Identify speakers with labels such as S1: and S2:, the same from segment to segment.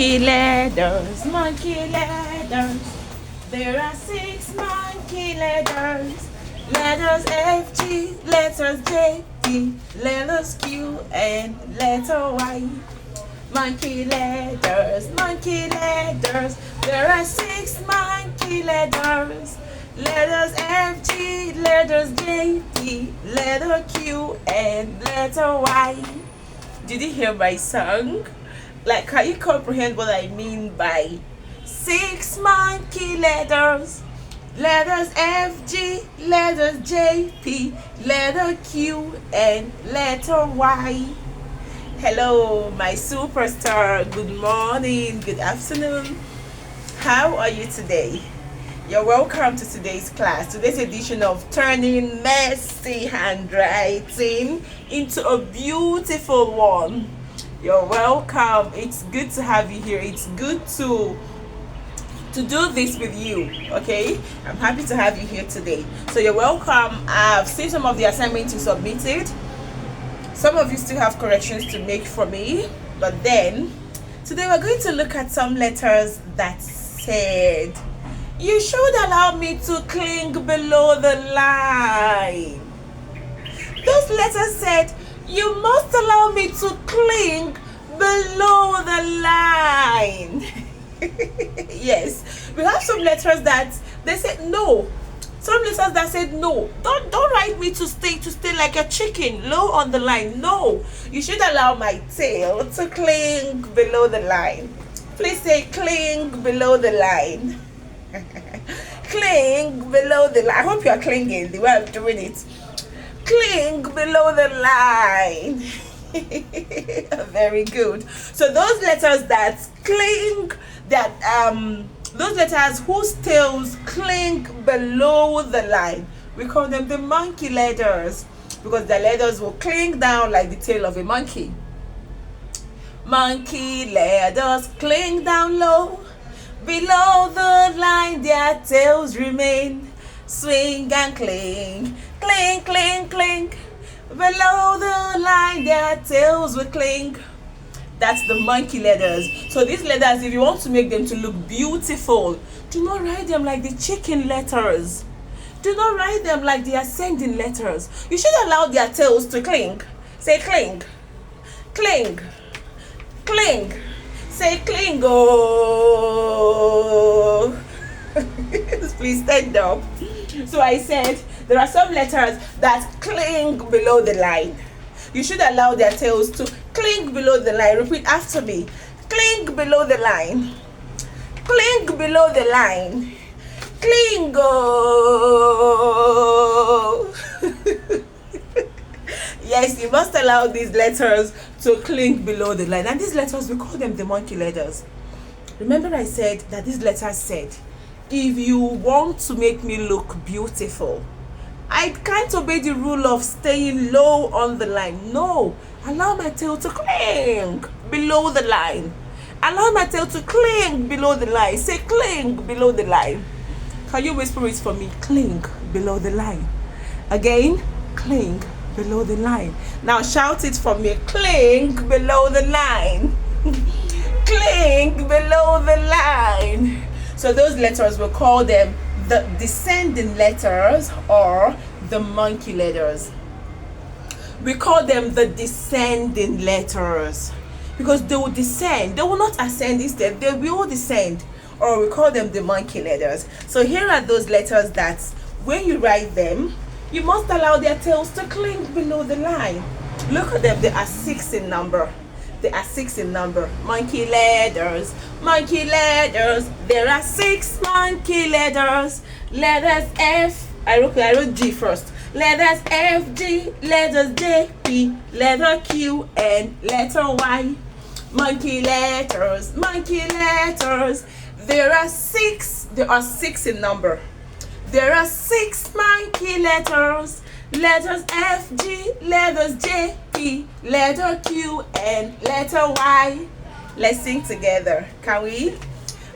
S1: Monkey letters, monkey letters. There are 6 monkey letters. Letters F, G, letters J, P, letters Q, and letter Y. Monkey letters, monkey letters. There are 6 monkey letters. Letters F, G, letters J, P, letter Q, and letter Y. Did you hear my song? Like, can you comprehend what I mean by 6 monkey letters? Letters F, G, letters J, P, letter Q, and letter Y. Hello, my superstar. Good morning, good afternoon. How are you today? You're welcome to today's class. Today's edition of Turning Messy Handwriting into a Beautiful One. You're welcome. It's good to have you here. It's good to do this with you. Okay, I'm happy to have you here today. So you're welcome. I've seen some of the assignments you submitted. Some of you still have corrections to make for me, but then today we're going to look at some letters that said you should allow me to cling below the line. Those letters said you must allow me to cling below the line. Yes, we have some letters that they said no. Some letters that said no. Don't write me to stay like a chicken low on the line. No, you should allow my tail to cling below the line. Please say cling below the line. Cling below the line. I hope you are clinging the way I'm doing it. Cling below the line. Very good. So those letters that cling, those letters whose tails cling below the line, we call them the monkey letters, because the letters will cling down like the tail of a monkey. Monkey letters cling down low. Below the line their tails remain. Swing and cling, cling, cling, cling. Below the line their tails will cling. That's the monkey letters. So these letters, if you want to make them to look beautiful, do not write them like the chicken letters. Do not write them like the ascending letters. You should allow their tails to cling. Say cling, cling, cling. Say cling. Oh. Please stand up. So I said there are some letters that cling below the line. You should allow their tails to cling below the line. Repeat after me. Cling below the line. Cling below the line. Cling. Oh. Yes, you must allow these letters to cling below the line. And these letters, we call them the monkey letters. Remember I said that these letters said, if you want to make me look beautiful, I can't obey the rule of staying low on the line. No, allow my tail to cling below the line. Allow my tail to cling below the line. Say cling below the line. Can you whisper it for me? Cling below the line. Again, cling below the line. Now shout it for me. Cling below the line. Cling below the line. So those letters, we'll call them the descending letters or the monkey letters. We call them the descending letters because they will descend. They will not ascend, instead they will descend, or we call them the monkey letters. So here are those letters that when you write them, you must allow their tails to cling below the line. Look at them. They are 6 in number. They are 6 in number. Monkey letters, monkey letters. There are 6 monkey letters. Letters F. I wrote G first. Letters F, G, letters J, P, letter Q, and letter Y. Monkey letters, monkey letters. There are 6. There are 6 in number. There are 6 monkey letters. Letters F, G, letters J, P, letter Q, and letter Y. Let's sing together. Can we?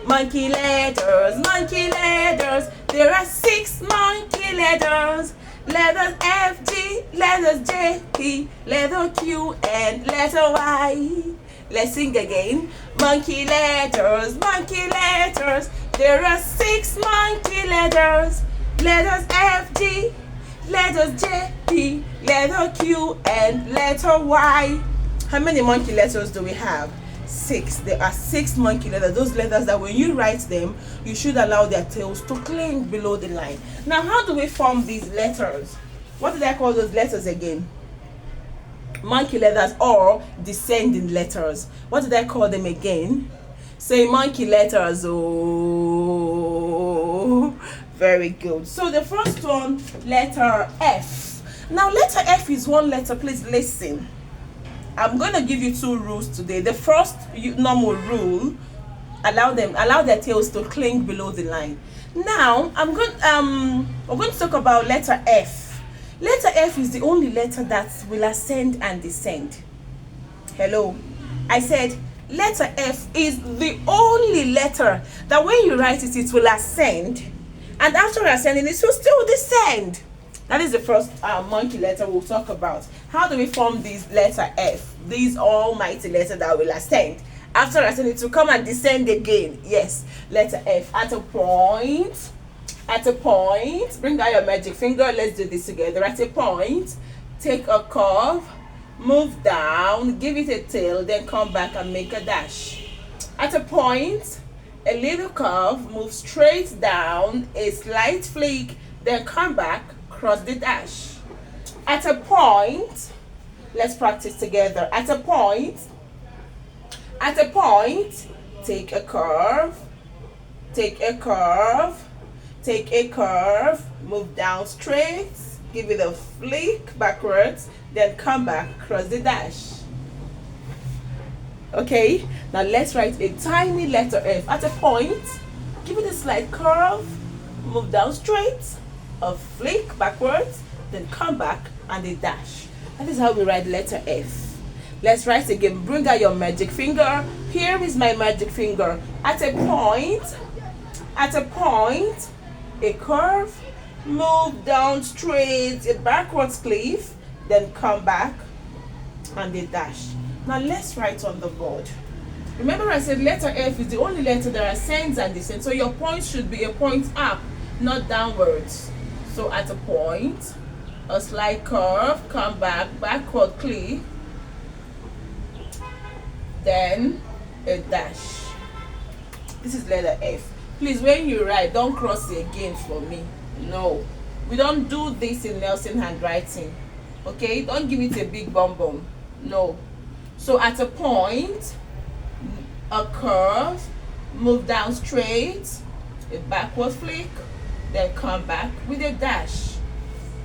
S1: Monkey letters, monkey letters. There are 6 monkey letters. Letters F, G, letters J, P, letter Q, and letter Y. Let's sing again. Monkey letters, monkey letters. There are 6 monkey letters. Letters F, G, letters J, P, letter Q, and letter Y. How many monkey letters do we have? 6. There are 6 monkey letters. Those letters that when you write them, you should allow their tails to cling below the line. Now, how do we form these letters? What did I call those letters again? Monkey letters or descending letters. What did I call them again? Say monkey letters. Oh, very good. So the first one, letter F. Now, letter F is one letter. Please listen. I'm going to give you 2 rules today. The first normal rule, allow their tails to cling below the line. Now, we're going to talk about letter F. Letter F is the only letter that will ascend and descend. Hello. I said letter F is the only letter that when you write it, it will ascend. And after ascending, it will still descend. That is the first monkey letter we'll talk about. How do we form this letter F? These almighty letter that will ascend. After ascending, it will come and descend again. Yes, letter F. At a point, bring out your magic finger. Let's do this together. At a point, take a curve, move down, give it a tail, then come back and make a dash. At a point, a little curve, move straight down, a slight flick, then come back, cross the dash. At a point, let's practice together. At a point, take a curve, move down straight, give it a flick backwards, then come back, cross the dash. Okay, now let's write a tiny letter F. At a point, give it a slight curve, move down straight, a flick backwards, then come back and a dash. That is how we write letter F. Let's write again. Bring out your magic finger. Here is my magic finger. At a point, a curve, move down straight, a backwards cliff, then come back and a dash. Now let's write on the board. Remember I said letter F is the only letter that ascends and descends. So your point should be a point up, not downwards. So at a point, a slight curve, come back, backward cliff, then a dash. This is letter F. Please, when you write, don't cross it again for me. No, we don't do this in Nelson handwriting. Okay, don't give it a big bum bum. No. So at a point, a curve, move down straight, a backward flick, then come back with a dash.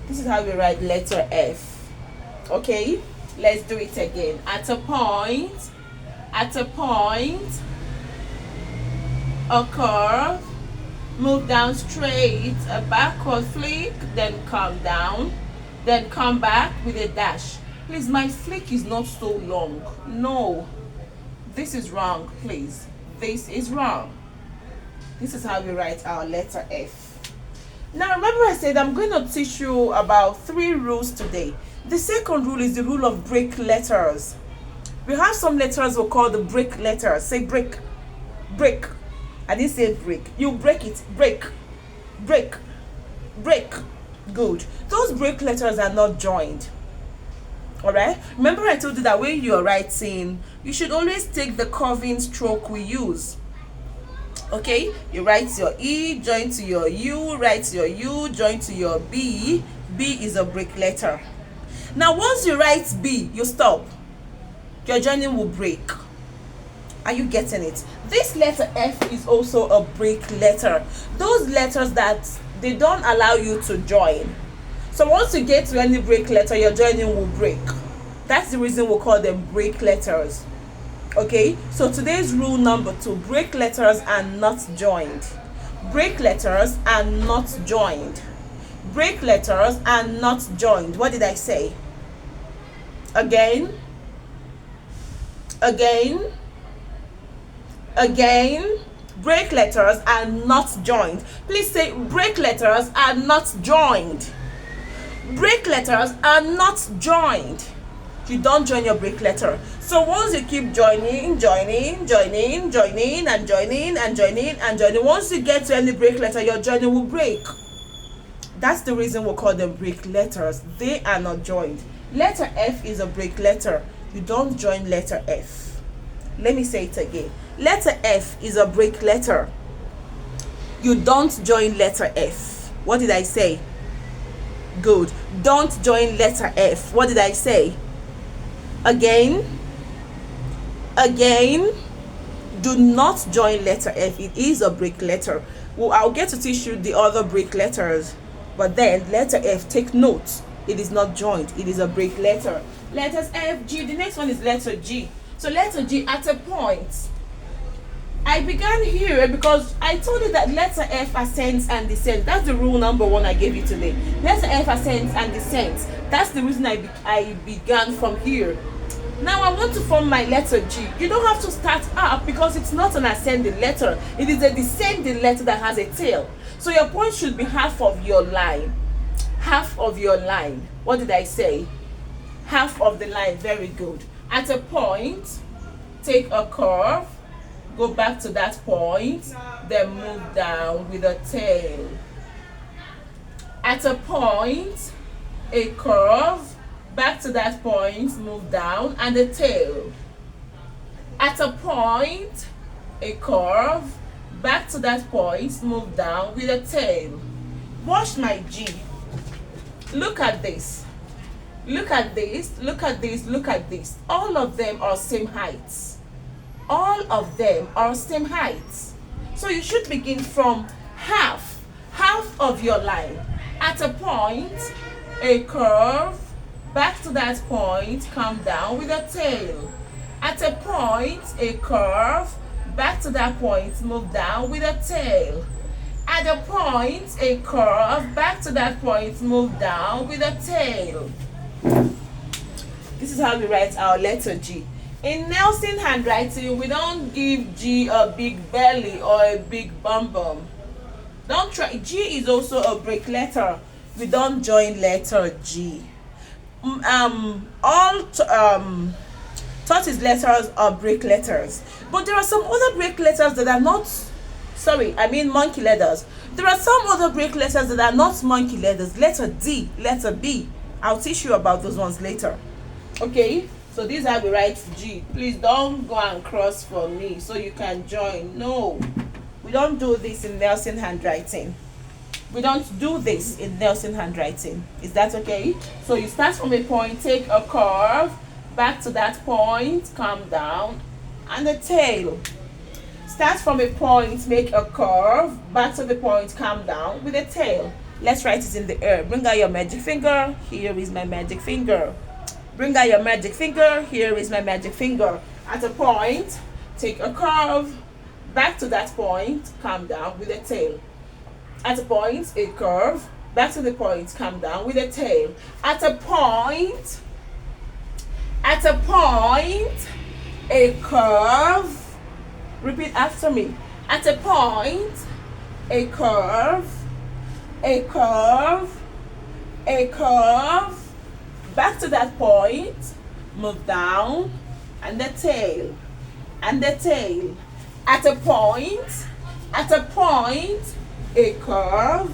S1: This is how we write letter F. Okay, let's do it again. At a point, a curve, move down straight, a backward flick, then come down, then come back with a dash. Please, my flick is not so long. No, this is wrong, please. This is wrong. This is how we write our letter F. Now, remember I said I'm going to teach you about 3 rules today. The second rule is the rule of break letters. We have some letters we call the break letters. Say break, break. I didn't say break. You break it. Break, break, break. Good. Those break letters are not joined. Alright, remember I told you that when you're writing, you should always take the curving stroke we use. Okay, you write your E, join to your U, write your U, join to your B. B is a break letter. Now once you write B, you stop. Your joining will break. Are you getting it? This letter F is also a break letter. Those letters that they don't allow you to join. So once you get to any break letter, your joining will break. That's the reason we call them break letters. Okay, so today's rule number 2, break letters are not joined. Break letters are not joined. Break letters are not joined. What did I say? Again. Break letters are not joined. Please say break letters are not joined. Break letters are not joined. You don't join your break letter. So once you keep joining, once you get to any break letter, your joining will break. That's the reason we call them break letters. They are not joined. Letter F is a break letter. You don't join letter F. Let me say it again. Letter F is a break letter. You don't join letter F. What did I say? Good. Don't join letter F. What did I say? Again. Do not join letter F. It is a break letter. Well, I'll get to teach you the other break letters. But then letter F, take note. It is not joined. It is a break letter. Letters F, G. The next one is letter G. So letter G, at a point. I began here because I told you that letter F ascends and descends. That's the rule number 1 I gave you today. Letter F ascends and descends. That's the reason I began from here. Now I want to form my letter G. You don't have to start up because it's not an ascending letter. It is a descending letter that has a tail. So your point should be half of your line. Half of your line. What did I say? Half of the line. Very good. At a point, take a curve, go back to that point, then move down with a tail. At a point, a curve, back to that point, move down, and a tail. At a point, a curve, back to that point, move down with a tail. Watch my G. Look at this. Look at this, look at this, look at this. All of them are same heights. All of them are same heights. So you should begin from half of your line. At a point, a curve, back to that point, come down with a tail. At a point, a curve, back to that point, move down with a tail. At a point, a curve, back to that point, move down with a tail. This is how we write our letter G. In Nelson handwriting, we don't give G a big belly or a big bum bum. Don't try. G is also a break letter. We don't join letter G. All tortoise letters are break letters, but there are some other break letters that are not. Sorry, I mean monkey letters. There are some other break letters that are not monkey letters. Letter D, letter B. I'll teach you about those ones later. Okay, so this is how we write G. Please don't go and cross for me so you can join. No, we don't do this in Nelson handwriting. We don't do this in Nelson handwriting. Is that okay? So you start from a point, take a curve, back to that point, come down, and the tail. Start from a point, make a curve, back to the point, come down with a tail. Let's write it in the air. Bring out your magic finger. Here is my magic finger. Bring out your magic finger. Here is my magic finger. At a point, take a curve, back to that point, come down with a tail. At a point, a curve, back to the point, come down with a tail. At a point, a curve. Repeat after me. At a point, a curve, a curve, a curve, back to that point, move down, and the tail, and the tail. At a point, a curve,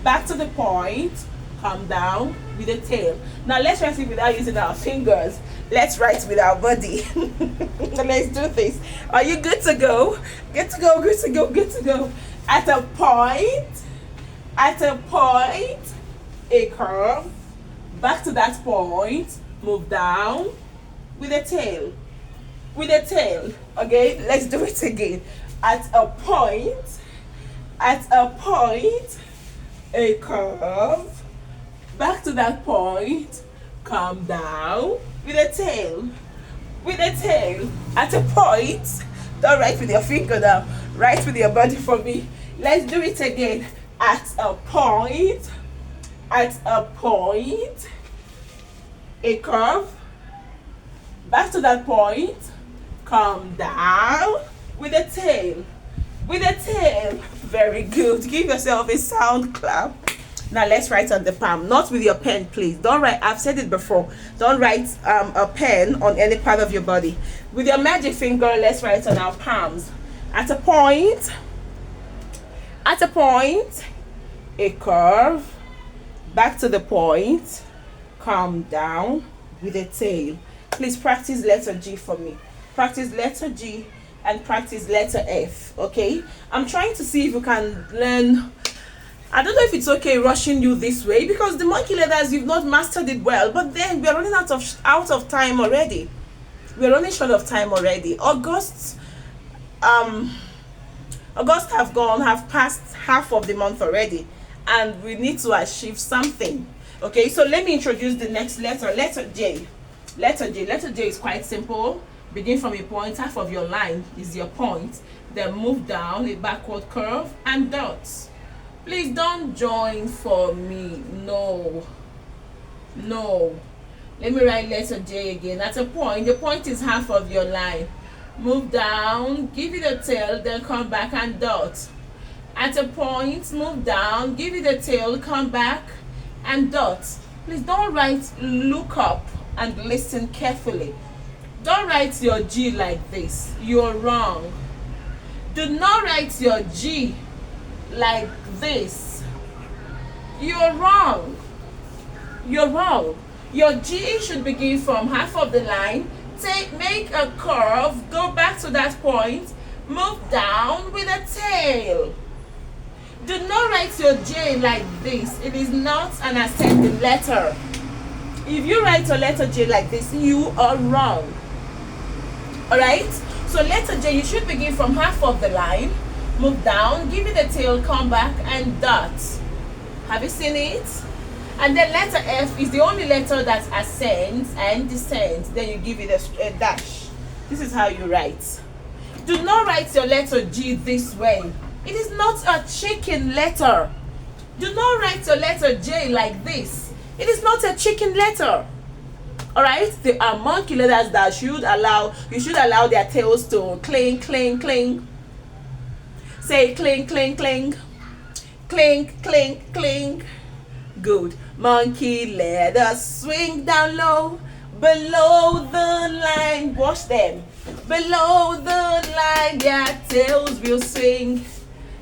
S1: back to the point, come down with a tail. Now let's write it without using our fingers. Let's write with our body. Let's do this. Are you good to go? Good to go, good to go, good to go. At a point, a curve, back to that point, move down with a tail. With a tail. Okay, let's do it again. At a point, a curve, back to that point, come down with a tail. With a tail. At a point, don't write with your finger now, write with your body for me. Let's do it again. At a point, a curve, back to that point, come down with a tail. With a tail. Very good. Give yourself a sound clap. Now let's write on the palm, not with your pen, please. Don't write, I've said it before, don't write a pen on any part of your body. With your magic finger, let's write on our palms. At a point, a curve, back to the point, come down with a tail. Please practice letter G for me. Practice letter G and practice letter F, okay? I'm trying to see if you can learn. I don't know if it's okay rushing you this way, because the monkey letters, you've not mastered it well, but then we're running out of time already. We're running short of time already. August have passed half of the month already, and we need to achieve something. Okay, so let me introduce the next letter, letter J. Letter J is quite simple. Begin from a point, half of your line is your point, then move down a backward curve and dots. Please don't join for me. No. Let me write letter J again. At a point, the point is half of your line. Move down, give it a tail, then come back and dot. At a point, move down, give it a tail, come back and dot. Please don't write look up and listen carefully. Don't write your G like this. You're wrong. Do not write your G like this. You're wrong. Your G should begin from half of the line. Make a curve, go back to that point, move down with a tail. Do not write your J like this. It is not an ascending letter. If you write your letter J like this, you are wrong. Alright? So letter J, you should begin from half of the line, move down, give it a tail, come back and dot. Have you seen it? And then letter F is the only letter that ascends and descends. Then you give it a dash. This is how you write. Do not write your letter G this way. It is not a chicken letter. Do not write your letter J like this. It is not a chicken letter. Alright? They are monkey letters that you should allow their tails to cling, cling, cling. Say cling, cling, cling. Cling, cling, cling. Good. Monkey letters swing down low, below the line. Watch them. Below the line, their tails will swing.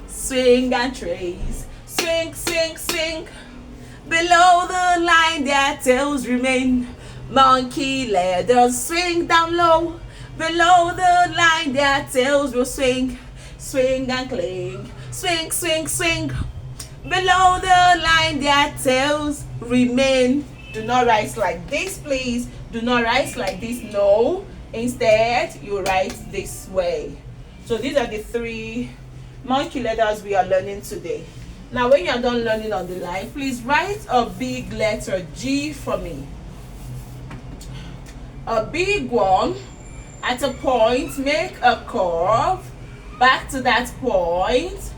S1: Swing and trace. Swing, swing, swing. Below the line, their tails remain. Monkey letters swing down low. Below the line, their tails will swing. Swing and cling. Swing, swing, swing. Below the line, their tails remain. Do not write like this, please. Do not write like this. No. Instead, you write this way. So these are the 3 monkey letters we are learning today. Now, when you are done learning on the line, please write a big letter G for me. A big one. At a point, make a curve. Back to that point.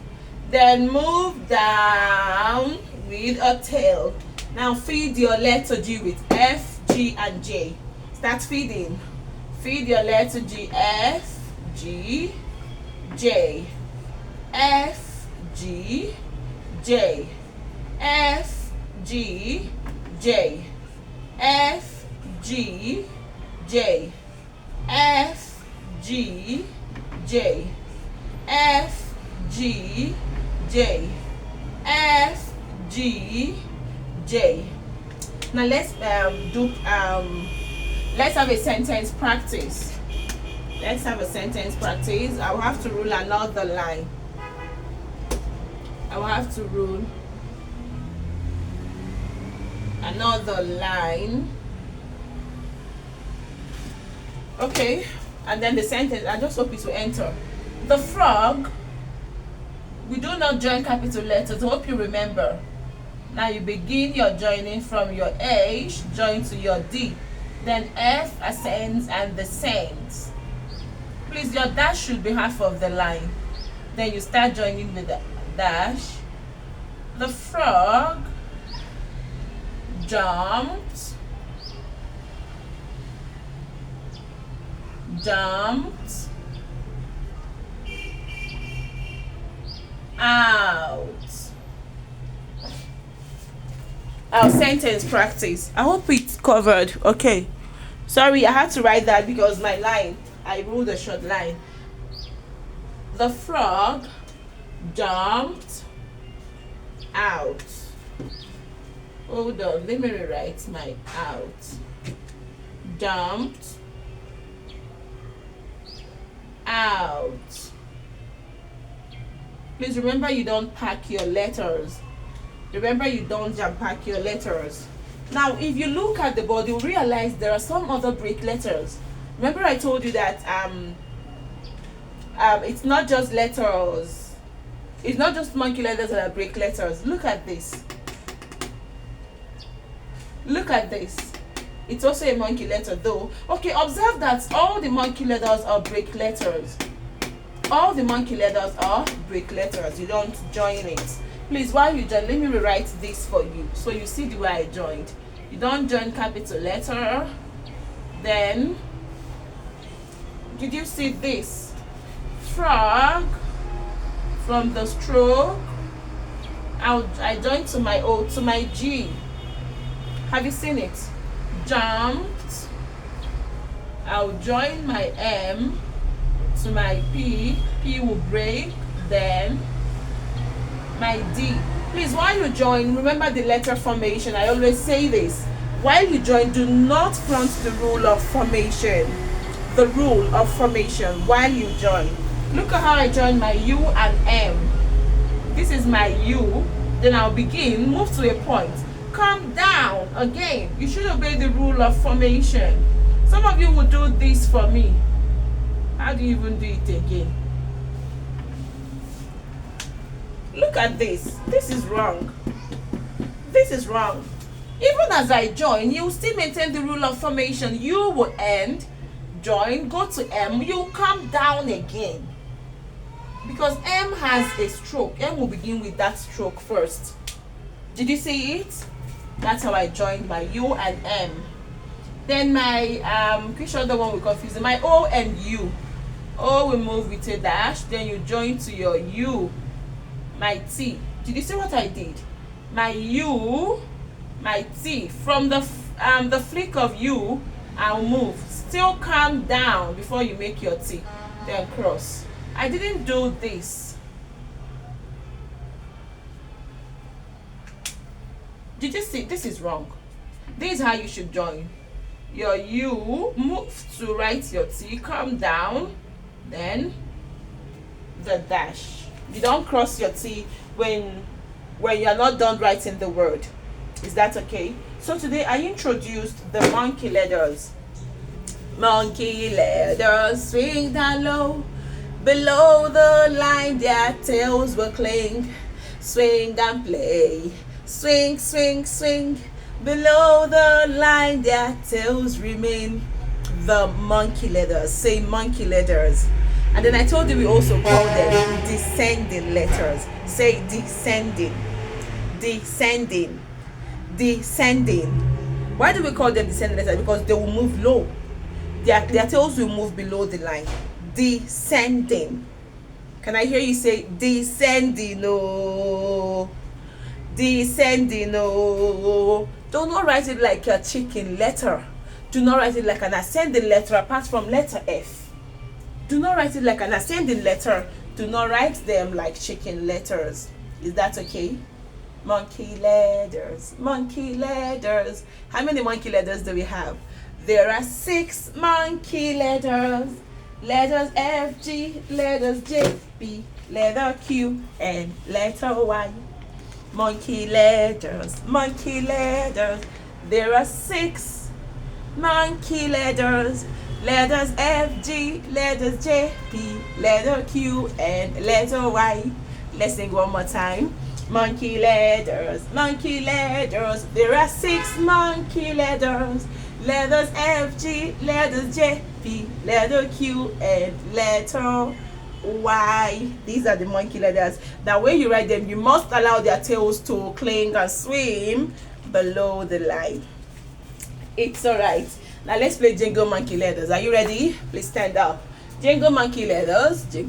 S1: Then move down with a tail. Now feed your letter G with F, G, and J. Start feeding. Feed your letter G, F, G, J. F, G, J. F, G, J. F, G, J. F, G, J. F, G, J. F, G, J. Now let's let's have a sentence practice. Let's have a sentence practice. I will have to rule another line. I will have to rule another line. Okay, and then the sentence, I just hope it will enter. The frog. We do not join capital letters. I hope you remember. Now you begin your joining from your H, join to your D. Then F ascends and descends. Please, your dash should be half of the line. Then you start joining with the dash. The frog jumped out. Our sentence practice. I hope it's covered. Okay. Sorry, I had to write that because my line, I wrote a short line. The frog jumped out. Hold on, let me rewrite my out. Jumped out. Please remember you don't pack your letters. Remember you don't jam pack your letters. Now, if you look at the board, you'll realize there are some other break letters. Remember I told you that it's not just letters. It's not just monkey letters that are break letters. Look at this. Look at this. It's also a monkey letter though. Okay, observe that all the monkey letters are break letters. All the monkey letters are break letters. You don't join it. Please, while you join, let me rewrite this for you so you see the way I joined. You don't join capital letter. Then, did you see this? Frog from the stroke. I joined to my O, to my G. Have you seen it? Jumped. I'll join my M to my P. P will break. Then my D. Please, while you join, remember the letter formation. I always say this. While you join, do not front the rule of formation. The rule of formation while you join. Look at how I join my U and M. This is my U. Then I'll begin, move to a point. Come down again. You should obey the rule of formation. Some of you will do this for me. How do you even do it again? Look at this. This is wrong. This is wrong. Even as I join, you still maintain the rule of formation. You will end, join, go to M. You come down again. Because M has a stroke. M will begin with that stroke first. Did you see it? That's how I joined my U and M. Then my, pretty sure the one we confused. My O and U. O will move with a dash. Then you join to your U. My T. Did you see what I did? My U, my T. From the flick of U, I'll move. Still calm down before you make your T. Then cross. I didn't do this. Did you see? This is wrong. This is how you should join. Your U, move to write your T, calm down, then the dash. You don't cross your T when you're not done writing the word. Is that okay? So today I introduced the monkey letters. Monkey letters swing down low. Below the line their tails will cling. Swing and play. Swing, swing, swing. Below the line their tails remain. The monkey letters. Say monkey letters. And then I told you we also call them descending letters. Say descending. Descending. Descending. Why do we call them descending letters? Because they will move low. Their tails will move below the line. Descending. Can I hear you say descending? Oh. Descending. Oh. Do not write it like a chicken letter. Do not write it like an ascending letter apart from letter F. Do not write it like an ascending letter. Do not write them like chicken letters. Is that okay? Monkey letters. Monkey letters. How many monkey letters do we have? There are 6 monkey letters. Letters F, G, letters J, B, letter Q, and letter Y. Monkey letters. Monkey letters. There are 6 monkey letters. Letters F, G, letters J, P, letter Q, and letter Y. Let's sing one more time. Monkey letters, monkey letters. There are 6 monkey letters. Letters F, G, letters J, P, letter Q, and letter Y. These are the monkey letters. That when you write them, you must allow their tails to cling and swim below the line. It's alright. Now let's play Jingle Monkey Letters. Are you ready? Please stand up. Jingle Monkey Letters. Jingle